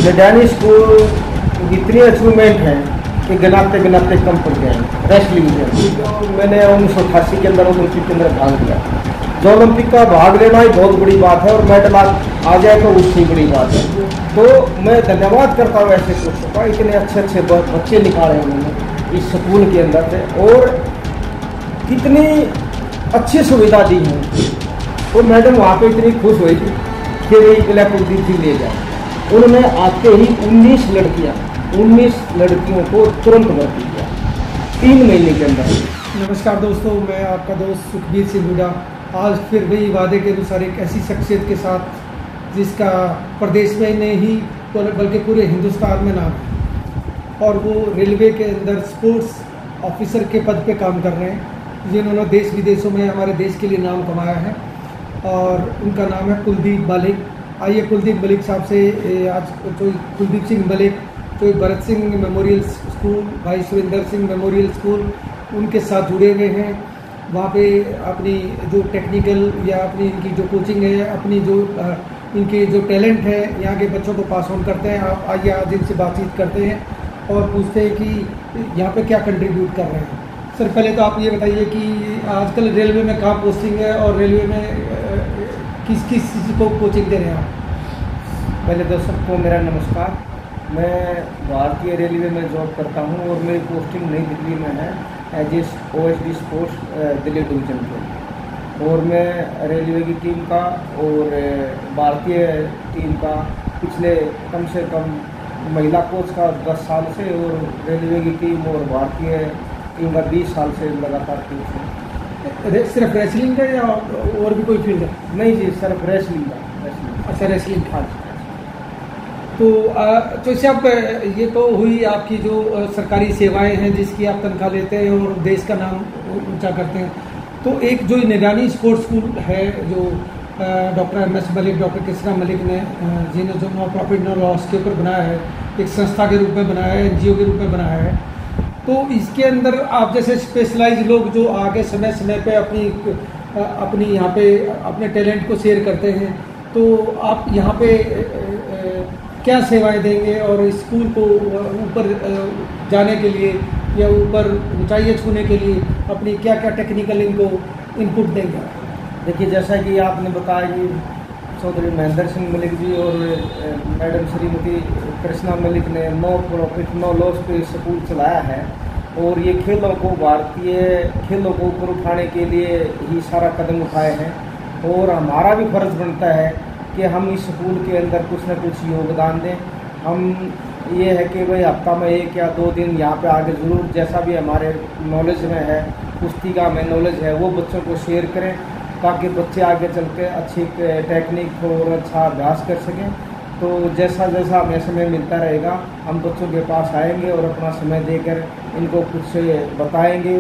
मेडानी school इतनी achievement है कि गिनाते गिनाते कम पड़ गए हैं। रेसलिंग में जो मैंने 1988 के अंदर ओलंपिक के अंदर भाग लिया, जो ओलंपिक का भाग लेना ही बहुत बड़ी बात है और मेडल आ जाए तो उससे बड़ी बात है। तो मैं धन्यवाद करता हूँ ऐसे कोचों का, इतने अच्छे अच्छे बच्चे निकाले उन्होंने इस स्कूल के अंदर से और कितनी अच्छी सुविधा दी है। वो मैडम वहाँ पे इतनी खुश हुई थी कि वही कुलदीप जी ले जाए। उन्होंने आते ही 19 लड़कियों को तुरंत भर्ती किया 3 महीने के अंदर। नमस्कार दोस्तों, मैं आपका दोस्त सुखबीर सिंह हुड्डा आज फिर वही वादे के अनुसार एक ऐसी शख्सियत के साथ जिसका प्रदेश में नहीं बल्कि पूरे हिंदुस्तान में नाम है और वो रेलवे के अंदर स्पोर्ट्स ऑफिसर के पद पे काम कर रहे हैं, जिन्होंने देश विदेशों में हमारे देश के लिए नाम कमाया है और उनका नाम है कुलदीप मलिक। आइए कुलदीप मलिक साहब से आज जो कुलदीप सिंह मलिक जो भरत सिंह मेमोरियल स्कूल, भाई सुरेंद्र सिंह मेमोरियल स्कूल उनके साथ जुड़े हुए हैं। वहाँ पे अपनी जो टेक्निकल या अपनी इनकी जो कोचिंग है, अपनी जो इनके जो टैलेंट है यहाँ के बच्चों को पास ऑन करते हैं। आप आइए आज इनसे बातचीत करते हैं और पूछते हैं कि यहाँ पे क्या कंट्रीब्यूट कर रहे हैं। सर पहले तो आप ये बताइए कि आजकल रेलवे में कहाँ पोस्टिंग है और रेलवे में किस किस चीज़ को कोचिंग दे रहे हैं आप? पहले तो सबको मेरा नमस्कार। मैं भारतीय रेलवे में जॉब करता हूं और मेरी पोस्टिंग नई दिल्ली में है as a OSD sports Delhi division के। और मैं रेलवे की टीम का और भारतीय टीम का पिछले कम से कम महिला कोच का 10 साल से और रेलवे की टीम और भारतीय टीम का 20 साल से लगातार टीम से। सिर्फ रेसलिंग का या और भी कोई फील्ड है? नहीं जी, सिर्फ रेसलिंग का। अच्छा, रेसलिंग। हाँ। तो इससे आप ये तो हुई आपकी जो सरकारी सेवाएं हैं जिसकी आप तनख्वाह लेते हैं और देश का नाम ऊंचा करते हैं। तो एक जो निगरानी स्पोर्ट्स स्कूल है जो doctor MS Malik, doctor Krishna Malik ने जिन्हें जो नो प्रॉफिट नो लॉस के ऊपर बनाया है, एक संस्था के रूप में बनाया है, NGO के रूप में बनाया है, तो इसके अंदर आप जैसे स्पेशलाइज लोग जो आगे समय समय पे अपनी यहाँ पे अपने टैलेंट को शेयर करते हैं, तो आप यहाँ पे क्या सेवाएं देंगे और स्कूल को ऊपर जाने के लिए या ऊपर ऊंचाइयाँ छूने के लिए अपनी क्या क्या टेक्निकल इनको इनपुट देंगे? देखिए, जैसा कि आपने बताया कि चौधरी महेंद्र सिंह मलिक जी और मैडम श्रीमती कृष्णा मलिक ने नो प्रॉफिट नो लॉस पे स्कूल चलाया है और ये खेलों को भारतीय खेलों को ऊपर उठाने के लिए ही सारा कदम उठाए हैं। और हमारा भी फर्ज बनता है कि हम इस स्कूल के अंदर कुछ न कुछ योगदान दें। हम ये है कि भाई हफ्ता में 1 या 2 दिन यहाँ पे आगे ज़रूर जैसा भी हमारे नॉलेज में है, कुश्ती में नॉलेज है, वो बच्चों को शेयर करें ताकि बच्चे आगे चल के अच्छी टेक्निक और अच्छा अभ्यास कर सकें। तो जैसा जैसा हमें समय मिलता रहेगा हम बच्चों के पास आएंगे और अपना समय देकर इनको कुछ बताएंगे,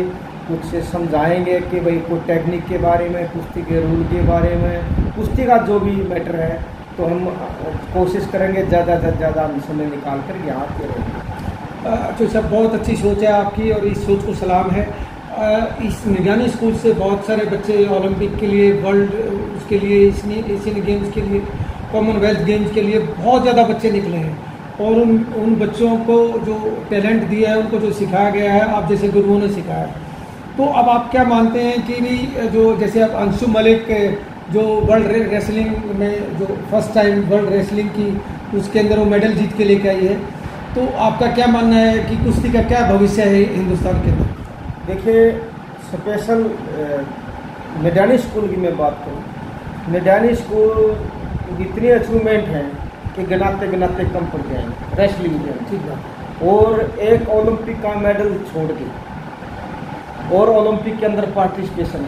कुछ समझाएंगे कि भाई कोई टेक्निक के बारे में, कुश्ती के रूल के बारे में, कुश्ती का जो भी मैटर है, तो हम कोशिश करेंगे ज़्यादा से ज़्यादा हम समय निकाल कर यहाँ के रहेंगे। तो सब बहुत अच्छी सोच है आपकी और इस सोच को सलाम है। इस निगरानी स्कूल से बहुत सारे बच्चे ओलंपिक के लिए, वर्ल्ड उसके लिए, एशियन गेम्स के लिए, कॉमनवेल्थ गेम्स के लिए बहुत ज़्यादा बच्चे निकले हैं और उन बच्चों को जो टैलेंट दिया है, उनको जो सिखाया गया है, आप जैसे गुरुओं ने सिखाया है। तो अब आप क्या मानते हैं कि भी जो जैसे अब अंशु मलिक जो वर्ल्ड रेसलिंग में जो फर्स्ट टाइम वर्ल्ड रेसलिंग की उसके अंदर वो मेडल जीत के लेके आई है, तो आपका क्या मानना है कि कुश्ती का क्या भविष्य है हिंदुस्तान के अंदर? देखिए, स्पेशल मेडानी स्कूल की मैं बात करूँ, मेडानी स्कूल इतनी अचीवमेंट है कि गिनाते गिनाते कम पड़ गए हैं रेसलिंग में। ठीक है। और एक ओलंपिक का मेडल छोड़ के और ओलंपिक के अंदर पार्टिसिपेशन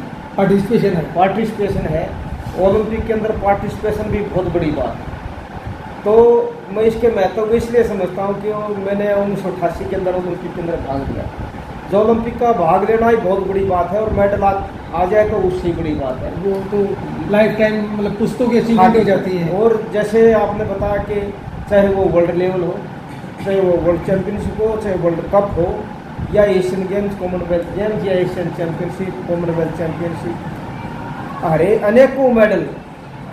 है ओलंपिक के अंदर पार्टिसिपेशन भी बहुत बड़ी बात है। तो मैं इसके महत्व को इसलिए समझता हूँ कि मैंने 1988 के अंदर ओलंपिक के अंदर भाग लिया। जो ओलंपिक का भाग लेना ही बहुत बड़ी बात है और मेडल आ जाए तो उससे बड़ी बात है। वो तो लाइफ टाइम मतलब पुस्तकों की अचीवमेंट हो जाती है। और जैसे आपने बताया कि चाहे वो वर्ल्ड लेवल हो, चाहे वो वर्ल्ड चैंपियनशिप हो, चाहे वर्ल्ड कप हो, या एशियन गेम्स, कॉमनवेल्थ गेम्स या एशियन चैंपियनशिप, कॉमनवेल्थ चैंपियनशिप, अनेकों मेडल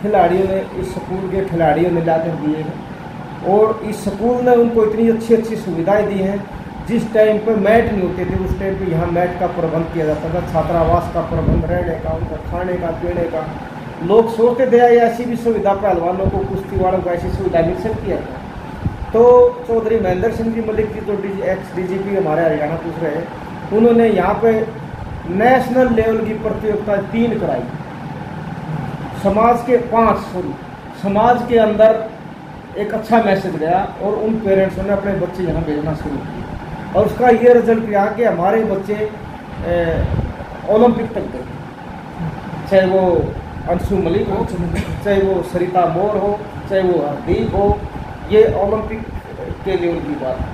खिलाड़ियों ने, इस स्कूल के खिलाड़ियों ने लाकर दिए हैं। और इस स्कूल ने उनको इतनी अच्छी अच्छी सुविधाएं दी हैं। जिस टाइम पे मैट नहीं होते थे उस टाइम पे यहाँ मैट का प्रबंध किया जाता था, छात्रावास का प्रबंध, रहने का, उनका खाने का, पीने का। लोग सोचते थे ऐसी भी सुविधा पहलवानों को, कुश्ती वालों को ऐसी सुविधा मिल सकती है। तो चौधरी महेंद्र सिंह जी मलिक जी, तो एक्स DGP हमारे हरियाणा पूछ रहे हैं, उन्होंने यहाँ पे नेशनल लेवल की प्रतियोगिता 3 कराई। समाज के अंदर एक अच्छा मैसेज गया और उन पेरेंट्सों ने अपने बच्चे यहाँ भेजना शुरू किया और उसका ये रिजल्ट रहा कि हमारे बच्चे ओलंपिक तक गए। चाहे वो अंशु मलिक हो, चाहे वो सरिता मोर हो, चाहे वो हरदीप हो, ये ओलंपिक के लेवल की बात है।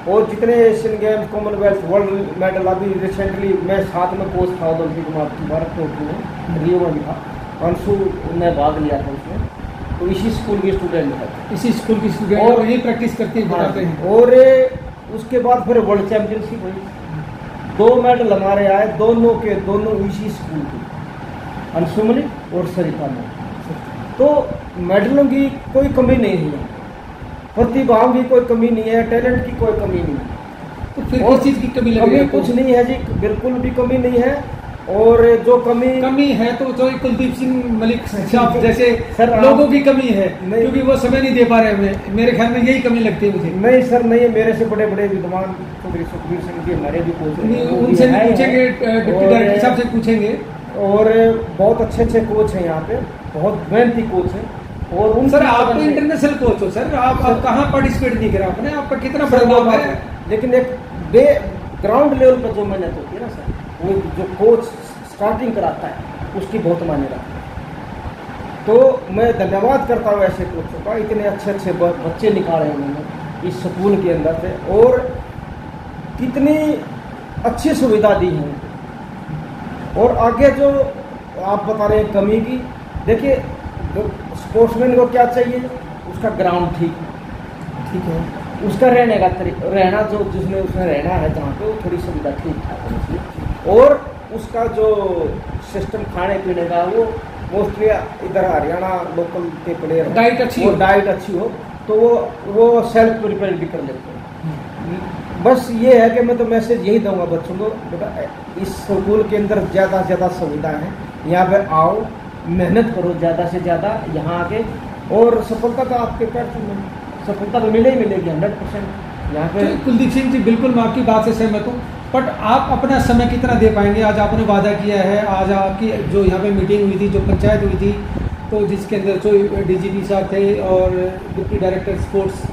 और जितने Asian games, Commonwealth, world medal, अभी रिसेंटली मैं साथ में कोच था ओलंपिक भारत में, रियो में भी था, अंशु ने भाग लिया था उसमें। तो इसी स्कूल के स्टूडेंट है, इसी स्कूल की स्टूडेंट और यही प्रैक्टिस करते हैं। और उसके बाद फिर वर्ल्ड चैंपियनशिप हुई, 2 मेडल हमारे आए, दोनों इसी स्कूल के, अंशु मलिक और सरिता मोर। तो मेडलों की कोई कमी नहीं है, प्रतिभाओं की कोई कमी नहीं है, टैलेंट की कोई कमी नहीं है। तो फिर किस चीज़ की कमी लगी? कमी कुछ नहीं है जी, बिल्कुल भी कमी नहीं है। और जो कमी है तो जो कुलदीप सिंह मलिक साहब जैसे लोगों की कमी है, क्योंकि वो समय नहीं दे पा रहे हैं। मेरे ख्याल में यही कमी लगती है मुझे। नहीं सर, नहीं, मेरे से बड़े बड़े विद्वान चौधरी सुखबीर सिंह जी हमारे भी कोच हैं, उनसे भी पूछेंगे, डिप्टी डायरेक्टर साहब से पूछेंगे। और बहुत अच्छे कोच हैं यहाँ पे, बहुत मेहनती कोच हैं। और उन सर आप इंटरनेशनल कोच हो सर, आप कहाँ पार्टिसिपेट नहीं करा आपने? आपका कितना बड़ा नाम है। लेकिन एक ग्राउंड लेवल पर जो मेहनत होती है ना सर, वो जो कोच स्टार्टिंग कराता है उसकी बहुत मायने रखता है। तो मैं धन्यवाद करता हूँ ऐसे कोचों का, इतने अच्छे बच्चे निकाले उन्होंने इस स्कूल के अंदर से, और कितनी अच्छी सुविधा दी है। और आगे जो आप बता रहे हैं कमी की, देखिए स्पोर्ट्समैन को क्या चाहिए, उसका ग्राउंड ठीक है, उसका रहना जो जिसमें उसमें रहना है जहाँ पे, वो थोड़ी सुविधा ठीक ठाक होनी चाहिए। और उसका जो सिस्टम खाने पीने का, वो मोस्टली इधर हरियाणा लोकल के प्लेयर डाइट अच्छी हो तो वो सेल्फ प्रिपेयर भी कर लेते हैं। बस ये है कि मैं तो मैसेज यही दूंगा बच्चों को, बेटा इस स्कूल के अंदर ज़्यादा से ज़्यादा सुविधा है, यहाँ पे आओ, मेहनत करो ज़्यादा से ज़्यादा यहाँ आके, और सफलता तो आपके पैर में, सफलता तो मिलेगी 100% यहाँ पे। कुलदीप सिंह जी, बिल्कुल मैं आपकी बात से सहमत हूँ, बट आप अपना समय कितना दे पाएंगे? आज आपने वादा किया है, आज आपकी जो यहाँ पे मीटिंग हुई थी, जो पंचायत हुई थी, तो जिसके अंदर जो DGP साहब थे और डिप्टी डायरेक्टर स्पोर्ट्स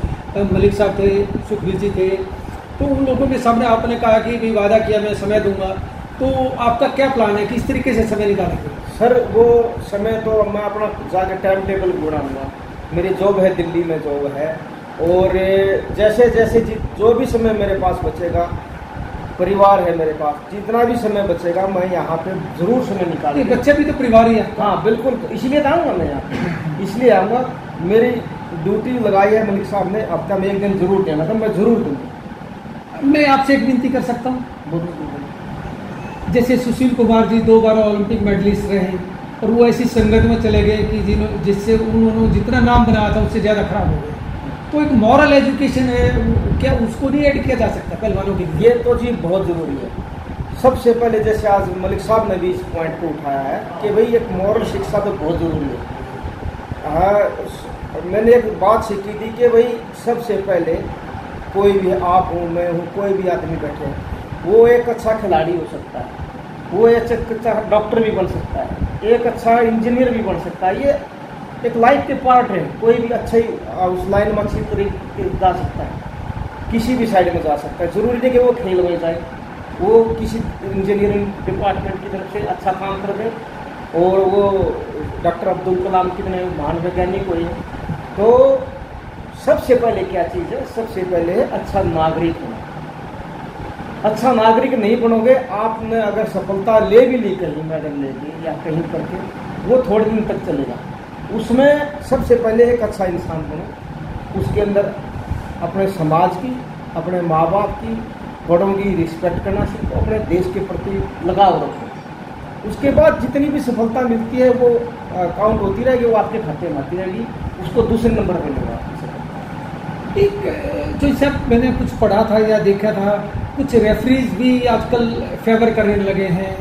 मलिक साहब थे, सुखबीर जी थे, तो उन लोगों के सामने आपने कहा कि भी वादा किया मैं समय दूंगा, तो आपका क्या प्लान है, किस तरीके से समय निकालेंगे? सर वो समय तो मैं अपना जाके टाइम टेबल बनाऊंगा, मेरी जॉब है, दिल्ली में जॉब है, और जैसे जैसे जो भी समय मेरे पास बचेगा, परिवार है मेरे पास, जितना भी समय बचेगा मैं यहाँ पे जरूर समय निकालूंगा। बच्चे भी तो परिवार ही है। हाँ बिल्कुल, इसलिए आऊँगा मैं यहाँ, इसलिए आऊँगा। मेरी ड्यूटी लगाई है मलिक साहब ने, हफ्ता में 1 दिन जरूर देना, तो मैं जरूर दूँगा। मैं आपसे एक विनती कर सकता हूँ? जैसे सुशील कुमार जी 2 बार ओलंपिक मेडलिस्ट रहे, और वो ऐसी संगत में चले गए कि जिससे उन्होंने जितना नाम बनाया था उससे ज़्यादा खराब हो गया, तो एक मॉरल एजुकेशन है, क्या उसको नहीं ऐड किया जा सकता पहलवानों के लिए? ये तो जी बहुत ज़रूरी है। सबसे पहले जैसे आज मलिक साहब ने भी इस पॉइंट को उठाया है कि भाई एक मॉरल शिक्षा तो बहुत ज़रूरी है। हाँ, मैंने एक बात सीखी थी कि भाई सबसे पहले कोई भी, आप हूँ, मैं हूँ, कोई भी आदमी बैठे, वो एक अच्छा खिलाड़ी हो सकता है, वो एक अच्छा डॉक्टर भी बन सकता है, एक अच्छा इंजीनियर भी बन सकता है। ये एक लाइफ के पार्ट है। कोई भी अच्छा ही उस लाइन में अच्छी तरीके जा सकता है, किसी भी साइड में जा सकता है। जरूरी नहीं कि वो खेल में जाए, वो किसी इंजीनियरिंग डिपार्टमेंट की तरफ से अच्छा काम कर दे, और वो डॉक्टर अब्दुल कलाम कितने महान वैज्ञानिक हुए हैं। तो सबसे पहले क्या चीज़ है, सबसे पहले है अच्छा नागरिक होना। अच्छा नागरिक नहीं बनोगे, आपने अगर सफलता ले भी ली, कहीं मेडल ले ली या कहीं करके, वो थोड़े दिन तक चलेगा। उसमें सबसे पहले एक अच्छा इंसान बनो, उसके अंदर अपने समाज की, अपने माँ बाप की, बड़ों की रिस्पेक्ट करना सीखो, अपने देश के प्रति लगाव रखो। उसके बाद जितनी भी सफलता मिलती है वो काउंट होती रहेगी, वो आपके खाते में आती रहेगी, उसको दूसरे नंबर पर लेगा। एक जो सब मैंने कुछ पढ़ा था या देखा था, कुछ रेफरीज भी आजकल फेवर करने लगे हैं।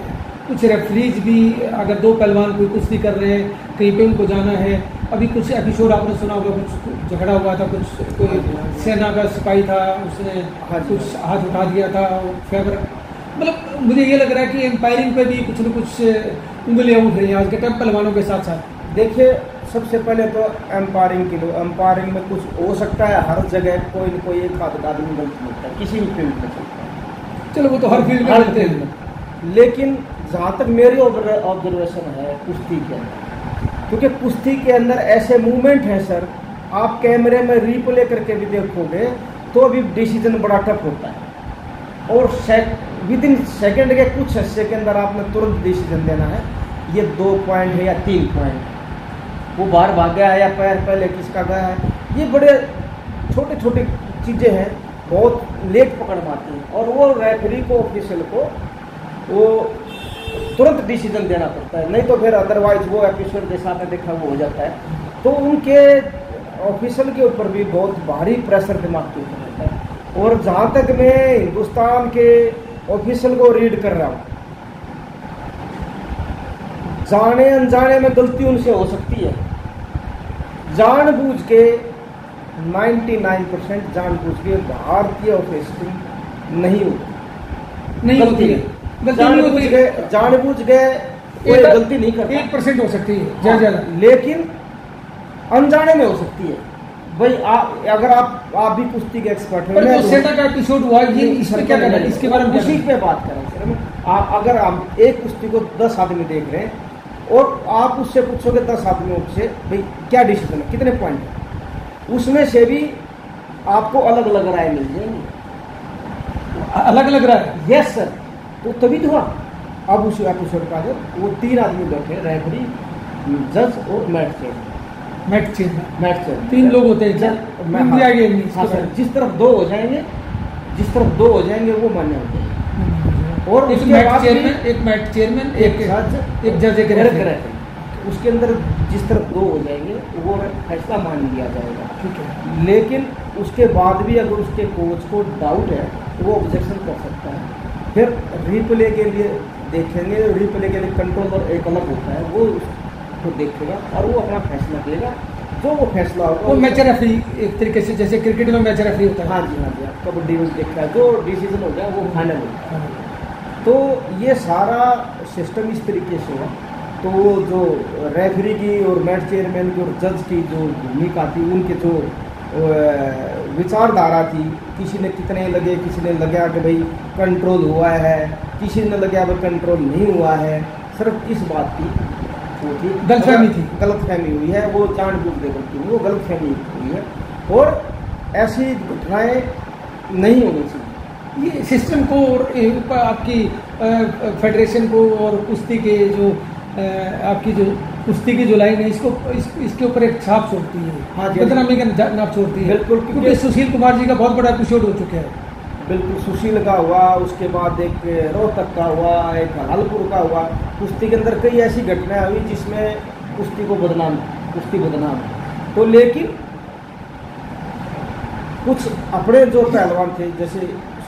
कुछ रेफरीज भी अगर दो पहलवान कोई कुश्ती कर रहे हैं, कहीं पे उनको जाना है। अभी कुछ एपिसोड आपने सुना होगा, कुछ झगड़ा हुआ था, कुछ कोई सेना का सिपाही था, उसने कुछ हाथ उठा दिया था, फेवर। मतलब मुझे ये लग रहा है कि एम्पायरिंग पे भी कुछ न कुछ उंगलियां उठ रही हैं आज के टाइम पहलवानों के साथ साथ। देखिए, सबसे पहले तो एम्पायरिंग के लिए, एम्पायरिंग में कुछ हो सकता है, हर जगह कोई न कोई एक आदमी गलती होता है, किसी भी फील्ड में चलता है। चलो वो तो हर फील्ड में होते हैं, लेकिन जहाँ तक मेरी ऑब्जर्वेशन है कुश्ती के अंदर, क्योंकि कुश्ती के अंदर ऐसे मूवमेंट हैं सर, आप कैमरे में रिप्ले करके भी देखोगे तो अभी डिसीजन बड़ा टफ होता है, और विद इन सेकेंड के कुछ हिस्से के अंदर आपने तुरंत डिसीजन देना है। ये 2 पॉइंट है या 3 पॉइंट, वो बाहर भाग गया है या पैर पहले किसका गया है, ये बड़े छोटे छोटे चीज़ें हैं, बहुत लेट पकड़ पाती हैं, और वो रेफरी को, ऑफिशियल को वो तुरंत डिसीजन देना पड़ता है, नहीं तो फिर अदरवाइज वो एपिसोड जैसा आपने देखा वो हो जाता है। तो उनके ऑफिशियल के ऊपर भी बहुत भारी प्रेशर दिमाग के ऊपर रहता है। और जहाँ तक मैं हिंदुस्तान के ऑफिशियल को रीड कर रहा हूँ, जाने अनजाने में गलती उनसे हो सकती है, जानबूझ के 99% जानबूझ के भारतीय ऑफिशियल नहीं होती, नहीं होती है, जानबूझ के कोई गलती नहीं करता। 1% हो सकती है ज्यादा, लेकिन अनजाने में हो सकती है। भाई अगर आप भी कुश्ती के एक्सपर्ट हो, जो सेना का एपिसोड हुआ, ये इसमें क्या करना है, इसके बारे में उसी पे बात कर रहे हैं। अगर हम एक कुश्ती को 10 आदमी देख रहे हैं और आप उससे पूछोगे 10 आदमियों से भाई क्या डिसीजन है, कितने पॉइंट है, उसमें से भी आपको अलग अलग राय मिल जाएंगी, अलग अलग राय। यस सर, तो तभी तो अब उस एपिसोड का जब वो 3 आदमी बैठे, रेफरी, जज और मैच चेयर 3 लोग होते हैं, हाँ सर, जिस तरफ 2 हो जाएंगे वो मान्य हो जाएंगे। और उसके बाद एक मैच चेयरमैन, एक जज, एक रेफरी, उसके अंदर जिस तरफ 2 हो जाएंगे वो फैसला मान लिया जाएगा, ठीक है। लेकिन उसके बाद भी अगर उसके कोच को डाउट है वो ऑब्जेक्शन कर सकता है, फिर रिप्ले के लिए देखेंगे, रिप्ले के लिए कंट्रोलर एक अलग होता है, वो उसको देखेगा और वो अपना फैसला देगा, जो वो फैसला होगा वो मैच रेफरी एक तरीके से, जैसे क्रिकेट में मैच रेफरी होता है। हाँ जी, आप कबड्डी में देखा है, जो डिसीजन हो गया वो फाइनल होता है। तो ये सारा सिस्टम इस तरीके से हुआ। तो जो रेफरी की और मैच चेयरमैन की और जज की जो भूमिका थी, उनके जो विचारधारा थी, किसी ने कितने लगे, किसी ने लगा कि भाई कंट्रोल हुआ है, किसी ने लगा भाई कंट्रोल नहीं हुआ है, सिर्फ इस बात की वो थी गलतफहमी हुई है, वो जानबूझ के गलती नहीं, वो गलतफहमी हुई है, और ऐसी घटनाएं नहीं होनी चाहिए। ये सिस्टम को और आपकी फेडरेशन को और कुश्ती के जो आपकी जो कुश्ती की जो लाइन है, इसके ऊपर एक छाप छोड़ती है, हाँ जी, बदनामी का नाप छोड़ती है, बिल्कुल। क्योंकि सुशील कुमार जी का बहुत बड़ा एपिसोड हो चुका है। बिल्कुल, सुशील का हुआ, उसके बाद एक रोहतक का हुआ, एक हलालपुर का हुआ। कुश्ती के अंदर कई ऐसी घटनाएं हुई जिसमें कुश्ती बदनाम। तो लेकिन कुछ अपने जो पहलवान थे, जैसे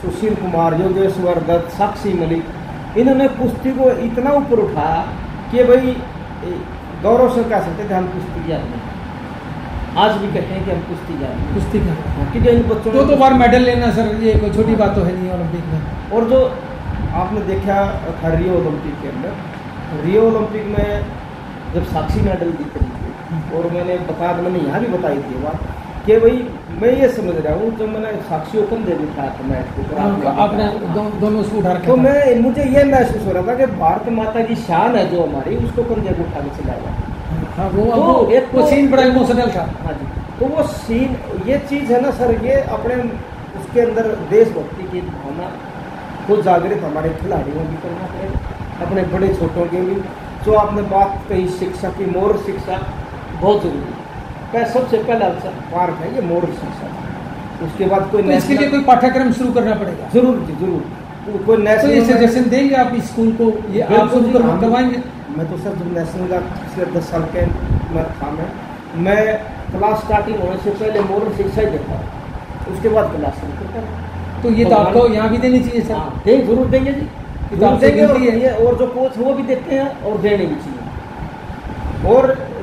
सुशील कुमार, योगेश्वर दत्त, साक्षी मलिक, इन्होंने कुश्ती को इतना ऊपर उठाया कि भाई गौरव से कह सकते थे हम कुश्ती जाते हैं, आज भी कहते हैं कि हम कुश्ती जाते कुश्ती का, क्योंकि इन बच्चों तो बार मेडल लेना सर, ये कोई छोटी बात तो है नहीं ओलंपिक में। और जो आपने देखा था रियो ओलंपिक के अंदर, रियो ओलंपिक में जब साक्षी मेडल जीत रही थी, और मैंने यहाँ भी बताई थी बात कि भाई मैं ये समझ रहा हूँ, जब मैंने साक्षी ओपन दे दिया था मैच को, आपने दोनों उसको उठा रखा, तो मुझे ये महसूस हो रहा था कि भारत माता की शान है जो हमारी, उसको कंधे को उठा के चलाया। हाँ, वो सीन बड़ा इमोशनल था। हाँ जी, तो वो सीन, ये चीज़ है ना सर, ये अपने उसके अंदर देशभक्ति की भावना को जागृत हमारे खिलाड़ियों की करना पड़ेगा, अपने बड़े छोटों के भी। जो आपने बात कही शिक्षा की, मोरल शिक्षा बहुत जरूरी है। सबसे पहला पार्ट है ये मोरल शिक्षा, उसके बाद कोई तो इसके लिए कोई पाठ्यक्रम शुरू करना पड़ेगा। जरूर कोई नेशनल, तो ये सजेशन देंगे आप स्कूल को, ये आप शुरू करवाएंगे? मैं तो सर जब नेशनल का पिछले 10 साल के मैं था, मैं क्लास स्टार्टिंग होने से पहले मोरल शिक्षा ही देता, उसके बाद क्लास शुरू करता है। तो ये तो आपको यहाँ भी देनी चाहिए सर। हाँ, जरूर देंगे जी, जरूर देंगे। और जो कोच वो भी देते हैं और देने भी चाहिए। और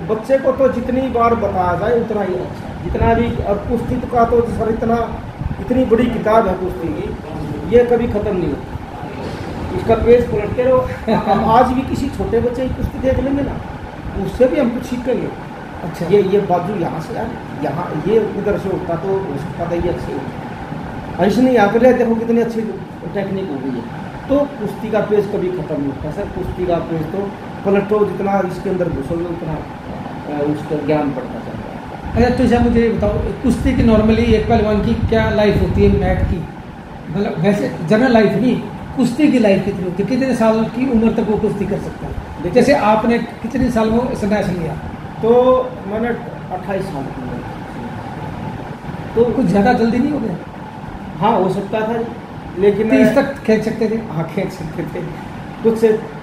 बच्चे को तो जितनी बार बताया जाए उतना ही अच्छा, जितना भी। और कुश्ती का तो सर इतनी बड़ी किताब है कुश्ती की, ये कभी खत्म नहीं होती। इसका पेज पलट के रहो। हम आज भी किसी छोटे बच्चे की कुश्ती देख लेंगे ना, उससे भी हम कुछ सीखेंगे। अच्छा, ये बाजू यहाँ से यार, यहाँ ये उधर से उठता तो हो सकता था ये अच्छी होती, ऐसे नहीं यहाँ पर देखो कितनी अच्छी टेक्निक हो गई है। तो कुश्ती का पेज कभी खत्म नहीं होता सर। कुश्ती का पेज तो पलटो, जितना इसके अंदर घुसोगे उतना उसका ज्ञान बढ़ता जाता है। अच्छा, तो जब मुझे बताओ, कुश्ती की नॉर्मली एक पहलवान की क्या लाइफ होती है मैट की? मतलब वैसे जनरल लाइफ नहीं, कुश्ती की लाइफ कितनी होती है? कितने साल की उम्र तक वो कुश्ती कर सकता है? जैसे आपने कितने साल में संन्यास लिया? तो मैंने 28 साल की उम्र, तो कुछ ज़्यादा जल्दी नहीं हो गया? हाँ, हो सकता था, लेकिन 30 तक खींच सकते थे। हाँ, खींच सकते थे। कुछ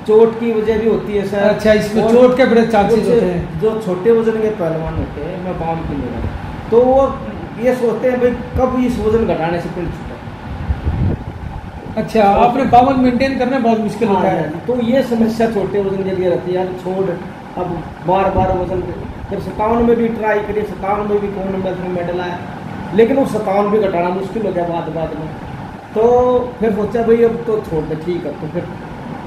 चोट की वजह भी होती है सर। अच्छा, इसमें चोट के बड़े चांसेस होते हैं। जो छोटे वजन के पहलवान होते हैं, मैं बाम की मेरा, तो वो ये सोचते हैं भाई कब इस वजन घटाने से पेट छूटा। अच्छा, आपने 52 मेंटेन करना बहुत मुश्किल होता है। तो ये समस्या छोटे वजन के लिए रहती है यार। छोड़, अब बार बार वजन, फिर 57 में भी ट्राई करिए, 57 में भी कॉमनवेल्थ में मेडल आया, लेकिन वो 57 भी घटाना मुश्किल हो गया बाद में। तो फिर सोचा भाई अब तो छोड़ दे, ठीक है। तो फिर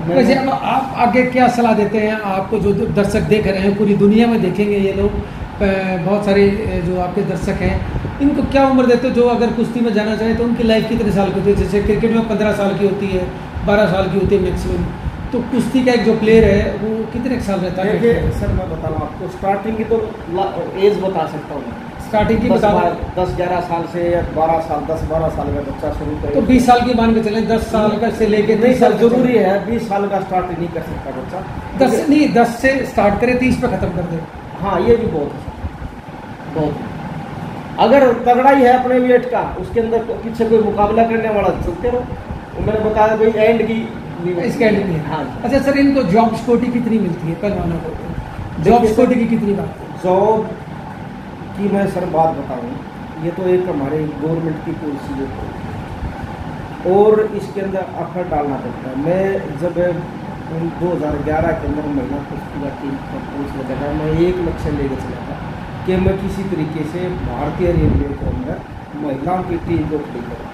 वैसे आप आगे क्या सलाह देते हैं? आपको जो दर्शक देख रहे हैं, पूरी दुनिया में देखेंगे ये लोग, बहुत सारे जो आपके दर्शक हैं, इनको क्या उम्र देते हो जो अगर कुश्ती में जाना चाहे तो उनकी लाइफ कितने साल की होती है? जैसे क्रिकेट में 15 साल की होती है, 12 साल की होती है मैक्सिमम, तो कुश्ती का एक जो प्लेयर है वो कितने साल रहता है? देखिए सर, मैं बता रहा हूँ आपको, स्टार्टिंग की तो एज बता सकता हूँ। स्टार्टिंग की बता 10-11 साल से या 12 साल, 10-12 साल का बच्चा शुरू करे तो 20 साल की मान के चलें, 10 साल का से लेके 30 साल जरूरी है। 20 साल का स्टार्ट नहीं कर सकता बच्चा। 10 से स्टार्ट करे, 30 पे खत्म कर दे। हाँ, ये भी बहुत अगर तगड़ा ही है अपने वेट का, उसके अंदर पीछे कोई मुकाबला करने वाला, चलते रहो। मैंने बताया भाई एंड की इसका एंड नहीं है। हाँ। अच्छा सर, इनको जॉब सिक्योरिटी कितनी मिलती है पहलवानों को? जॉब सिक्योरिटी की कितनी बात है? जॉब की मैं सर बात बताऊँ, ये तो एक हमारे गवर्नमेंट की पॉलिसी है और इसके अंदर एफर्ट डालना पड़ता है। मैं जब 2011 के अंदर महिला कुश्ती का टीम का कोच लगा, मैं एक लक्ष्य लेकर चला था कि मैं किसी तरीके से भारतीय रेलवे के अंदर महिलाओं की टीम को खड़ी करूँ,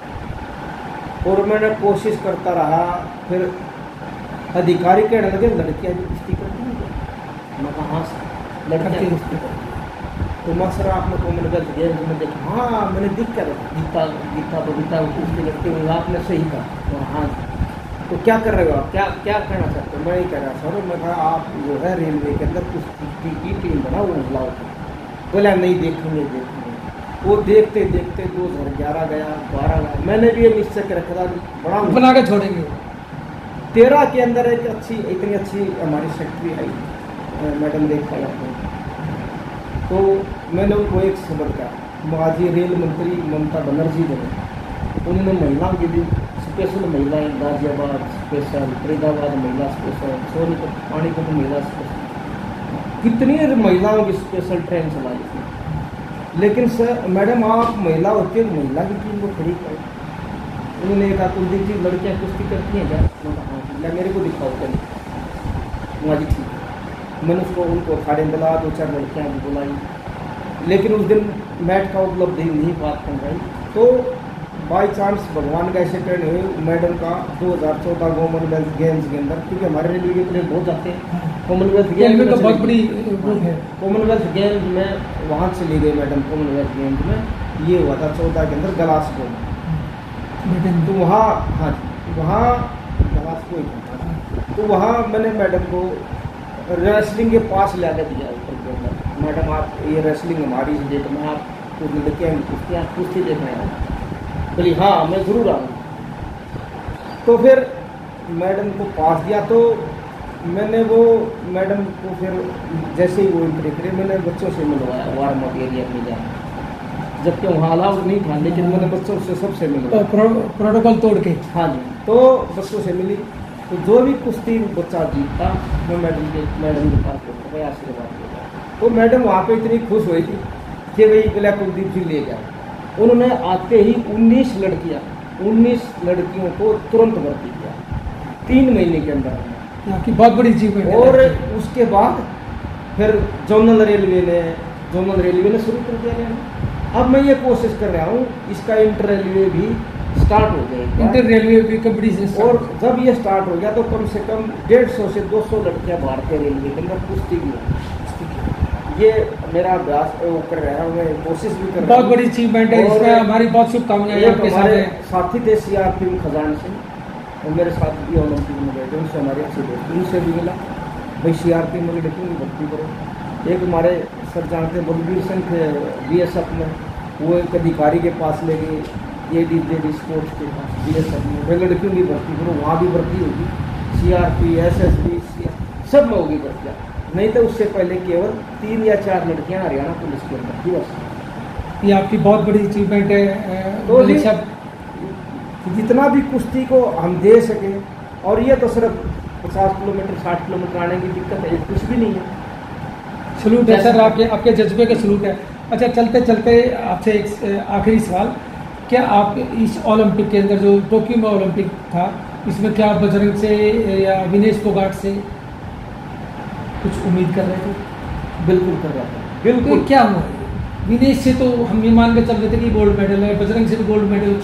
और मैंने कोशिश करता रहा। फिर अधिकारी कहने लगे लड़कियाँ भी कुश्ती करती हैं। मैं कहा हाँ सर, लड़कियाँ कुश्ती करती हैं। तो मैं सर आपने कॉमनवेल्थ गेम्स में देखा? हाँ, मैंने दिख कर गीता बबीता कुश्ती करती हूँ, आपने सही कहा। तो हाँ, तो क्या कर रहे हो आप, क्या कहना चाहते हो? मैं ही कह रहा सर, मैं कहा आप जो है रेलवे के अंदर कुश्ती की टीम बनाओ, वो बुलाओ। बोला नहीं, देखेंगे। वो देखते 2011 गया, 12 गया, मैंने भी ये निश्चय कर रखा था बड़ा बना के छोड़ेंगे। 13 के अंदर एक इतनी अच्छी हमारी सेक्रेटरी आई, मैडम देख पाया तो मैंने उनको एक शब्द कहा, माजी रेल मंत्री ममता बनर्जी बने, उन्होंने महिलाओं के लिए स्पेशल महिलाएं, गाजियाबाद स्पेशल, फरीदाबाद महिला स्पेशल, सोनीपत पानीपत महिला स्पेशल, कितनी महिलाओं की स्पेशल ट्रेन चलाई थी। लेकिन सर मैडम आप महिला होती है, महिला की टीम को खड़ी करें। उन्होंने कहा कुलदीप जी लड़कियाँ कुश्ती करती हैं क्या? हाँ, मेरे को दिखाओ चलिए। हाँ जी ठीक है। मैंने उनको अखाड़े में बुला, 2-4 लड़कियाँ भी बुलाई, लेकिन उस दिन मैट का उपलब्धि नहीं बात कर रही। तो बाई चांस भगवान का ऐसे ट्रेन हुए, मैडम का 2014 कॉमनवेल्थ गेम्स के अंदर, क्योंकि हमारे रेलवे के प्लेयर बहुत जाते हैं कॉमनवेल्थ गेम में, तो बहुत बड़ी है कॉमनवेल्थ गेम्स में, वहाँ चली गई मैडम कॉमनवेल्थ गेम्स में। ये हुआ था 14 के अंदर गलास्गो में। तो वहाँ, हाँ वहाँ गलास्गो ही था, तो वहाँ मैंने मैडम को रेसलिंग के पास ला दिया ऊपर के अंदर। मैडम आप ये रेसलिंग हमारी इस डेट में आप कुछ लड़कियाँ कुश्ती, आप कुश्ती देखना है? बोली हाँ मैं ज़रूर आऊँगा। तो फिर मैडम को पास दिया, तो मैंने वो मैडम को फिर जैसे ही वो एंट्री करे, मैंने बच्चों से मिलवाया वार्म अप एरिया में जाकर, जबकि वहाँ अलाउड नहीं था, लेकिन मैंने बच्चों से सबसे मिलवाया प्रोटोकॉल तोड़ के। हाँ जी, तो बच्चों से मिली, तो जो भी कुश्ती बच्चा जीतता मैं मैडम के पास होता आशीर्वाद देता। तो मैडम वहाँ पे इतनी खुश हुई थी कि भाई बोला कुलदीप जी ले गया। उन्होंने आते ही 19 लड़कियों को तुरंत भर्ती किया 3 महीने के अंदर। आपकी बहुत बड़ी अचीवमेंट है। और उसके बाद फिर जोनल रेलवे ने शुरू कर दिया। अब मैं ये कोशिश कर रहा हूँ इसका इंटर रेलवे भी स्टार्ट हो जाएगा। इंटर रेलवे भी कंपटीशन, और जब ये स्टार्ट हो गया तो कम से कम 150 से 200 लड़कियां भारतीय रेलवे के अंदर कुश्ती की ये मेरा अभ्यास वो कर रहा हूँ, मैं कोशिश भी कर रहा हूँ। बहुत बड़ी अचीवमेंट है, इसमें हमारी बहुत शुभकामनाएं आपके साथ हैं। साथी थे CRP खजान सिंह, और मेरे साथ भी ओलंपिक में गए थे, उनसे हमारे अच्छे दोस्त, उनसे भी मिला भाई CRP में लड़कियों की भर्ती करो। एक हमारे सर जानते बलबीर सिंह थे BSF में, वो एक अधिकारी के पास ले गए AD स्पोर्ट्स के पास BSF में, वे लड़कियों की भर्ती करो, वहाँ भी भर्ती होगी। CRP SSB सब में होगी भर्तियाँ, नहीं तो उससे पहले केवल 3 या 4 लड़कियां हरियाणा पुलिस के अंदर थी बस। ये आपकी बहुत बड़ी अचीवमेंट है। तो जितना भी कुश्ती को हम दे सके, और ये तो सिर्फ 50 किलोमीटर 60 किलोमीटर आने की दिक्कत है, कुछ भी नहीं है। सलूट है सर, आपके जज्बे का सलूट है। अच्छा, चलते चलते आपसे एक आखिरी सवाल, क्या आप इस ओलंपिक के अंदर जो टोक्यो में ओलंपिक था, इसमें क्या आप बजरंग से या विनेश फोगाट से कुछ उम्मीद कर रहे थे? बिल्कुल कर रहा था, बिल्कुल। क्या हुआ? विनेश से तो हम ये मान के चल रहे थे कि गोल्ड मेडल है, बजरंग से भी गोल्ड मेडल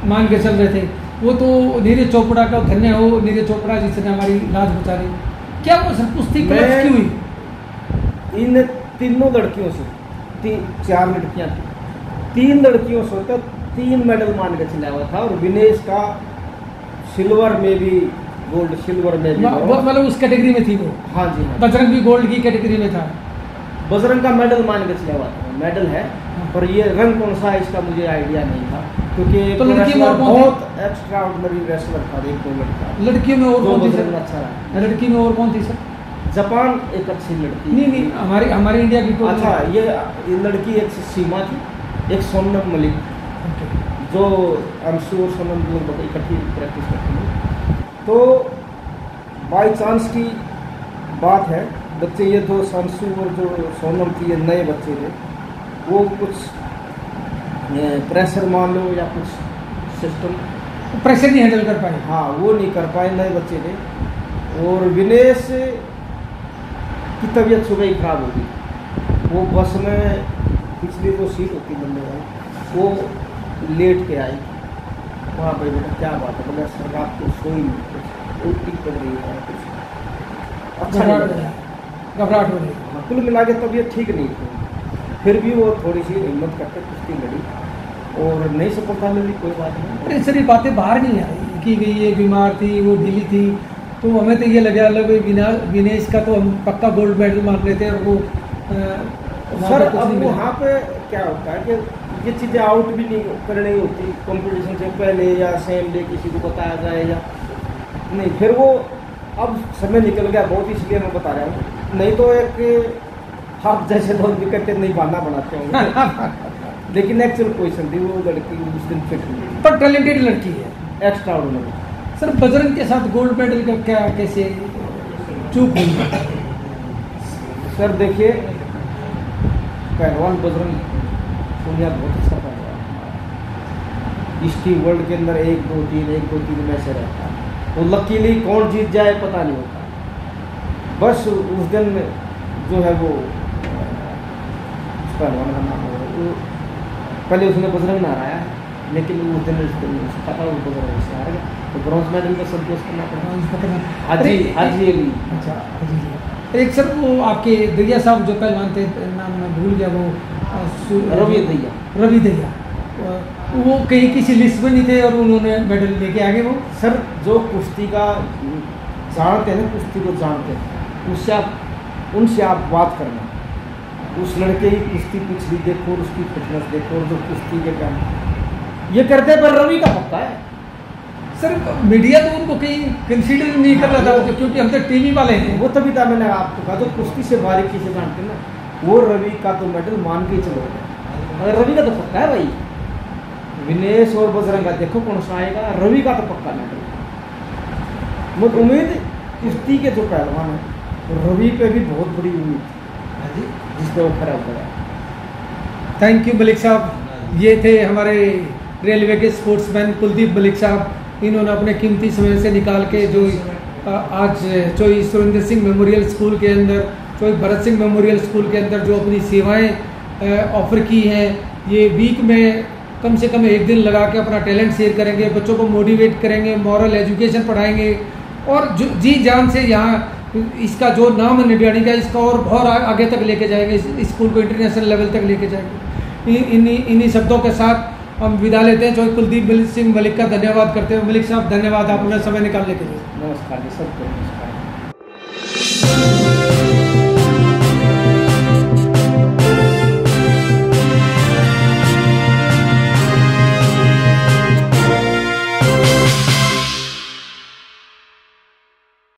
मान के चल रहे थे। वो तो नीरज चोपड़ा का धन्य हो, नीरज चोपड़ा जिसने हमारी लाज बचा ली। क्या वो सर कुश्ती क्लब क्यों हुई? इन तीनों लड़कियों से 4 लड़कियां थी, 3 लड़कियों से तो 3 मेडल मान के चला हुआ था, और विनेश का सिल्वर में भी गोल्ड, सिल्वर में भी मतलब उस कैटेगरी में थी वो। हाँ जी हाँ। बजरंग भी गोल्ड की कैटेगरी में था। बजरंग का मेडल मान के चला हुआ था, मेडल है, पर ये रंग कौन सा है इसका मुझे आइडिया नहीं था, क्योंकि तो लड़की में बहुत एक्स्ट्रा ऑर्डिनरी रेसलर था, एक 2 लड़का। लड़कियों में और कौन थी सर? अच्छा रहा। लड़की में और कौन थी सर? जापान एक अच्छी लड़की। नहीं, हमारी इंडिया की तो। अच्छा, ये लड़की एक सीमा थी, एक सोनम मलिक, जो अंशु और सोनम लोग इकट्ठी प्रैक्टिस करती है। तो बाई चांस की बात है, बच्चे ये 2 अंशु और जो सोनम थी, ये नए बच्चे थे, वो कुछ प्रेशर मान लो या कुछ सिस्टम प्रेशर नहीं हैंडल कर पाए। हाँ, वो नहीं कर पाए, नए बच्चे थे। और विनेश की तबीयत सुबह ही खराब हो गई, वो बस में पिछली जो सीट होती बनने वाली, वो लेट के आई। वहाँ पर बेटा क्या बात है, बोला सर रात को सोई नहीं, उल्टी पड़ रही है, कुछ अच्छा घबराहट हो रही। कुल मिला के तबीयत ठीक नहीं थी, फिर भी वो थोड़ी सी हिम्मत करके कुश्ती लड़ी और नहीं सफलता मिली, कोई बात नहीं। अरे सर, ये बातें बाहर नहीं आई कि गई ये बीमार थी, वो ढीली थी, तो हमें तो ये लगा विनेश का तो हम पक्का गोल्ड मेडल मान रहे थे। और वो सर अब वहाँ पे क्या होता है कि ये चीज़ें आउट भी नहीं करनी होती कंपटीशन से पहले, या सेम डे किसी को बताया जाए या नहीं, फिर वो अब समय निकल गया बहुत, इसलिए मैं बता रहा हूँ। नहीं तो एक हाथ जैसे लोग विकेट नहीं बांधना बनाते होंगे लेकिन एक्चुअल पोजीशन थी, वो लड़की उस दिन फिट हुई, पर टैलेंटेड लड़की है, एक्स्ट्रा ऑर्डिनरी। सर बजरंग के साथ गोल्ड मेडल का क्या कैसे चूक हुई? सर देखिए, पहलवान बजरंग दुनिया बहुत अच्छा पहलवान, इसकी वर्ल्ड के अंदर 1 2 3 में से रहता है, तो लकीली कौन जीत जाए पता नहीं होता। बस उस दिन जो है वो पहलवान का नाम हो, पहले उसने बजरंग ना हराया, लेकिन उस दिन पता वो बजरंग से हार गया, तो ब्रॉन्ज मेडल का संतोष करना पड़ा। हाजी अली। अच्छा, हाजी अली। एक सर वो आपके दैया साहब जो पहलवान थे, नाम मैं भूल गया, वो रवि दैया, वो कहीं किसी लिस्ट में नहीं थे और उन्होंने मेडल लेके आगे। वो सर जो कुश्ती का जानते हैं ना, कुश्ती को जानते हैं, उनसे आप बात करना, उस लड़के की कुश्ती पिछली देखो, उसकी फिटनेस देखो, और जो कुश्ती के काम ये करते, पर रवि का पक्का है। सर मीडिया तो उनको कहीं कंसीडर नहीं कर रहा था, क्योंकि हम तो टीवी वाले हैं। वो तभी था मैंने आपको कहा, तो कुश्ती से बारीकी से जानते ना, वो रवि का तो मेडल मान के चलो, अगर रवि का तो पक्का है भाई। विनेश और बजरंग का देखो कौन सा आएगा, रवि का तो पक्का मेडल। मुझे उम्मीद कुश्ती के जो पहलवान है, रवि पे भी बहुत बड़ी उम्मीद थी, जिसपे वो खरा उतरा। थैंक यू मलिक साहब। ये थे हमारे रेलवे के स्पोर्ट्समैन कुलदीप मलिक साहब। इन्होंने अपने कीमती समय से निकाल के जो आज चोई सुरेंद्र सिंह मेमोरियल स्कूल के अंदर, चोई भरत सिंह मेमोरियल स्कूल के अंदर जो अपनी सेवाएं ऑफ़र की हैं, ये वीक में कम से कम एक दिन लगा के अपना टैलेंट शेयर करेंगे, बच्चों को मोटिवेट करेंगे, मॉरल एजुकेशन पढ़ाएंगे और जो जी जान से यहाँ इसका जो नाम है निडियानी का, इसका और बहुत आगे तक लेके जाएंगे, इस स्कूल को इंटरनेशनल लेवल तक लेके जाएंगे। इन्हीं शब्दों के साथ हम विदा लेते हैं। जो कुलदीप सिंह मलिक का धन्यवाद करते हैं। मलिक साहब धन्यवाद, आपने समय निकालने के लिए। नमस्कार जी, सबको नमस्कार।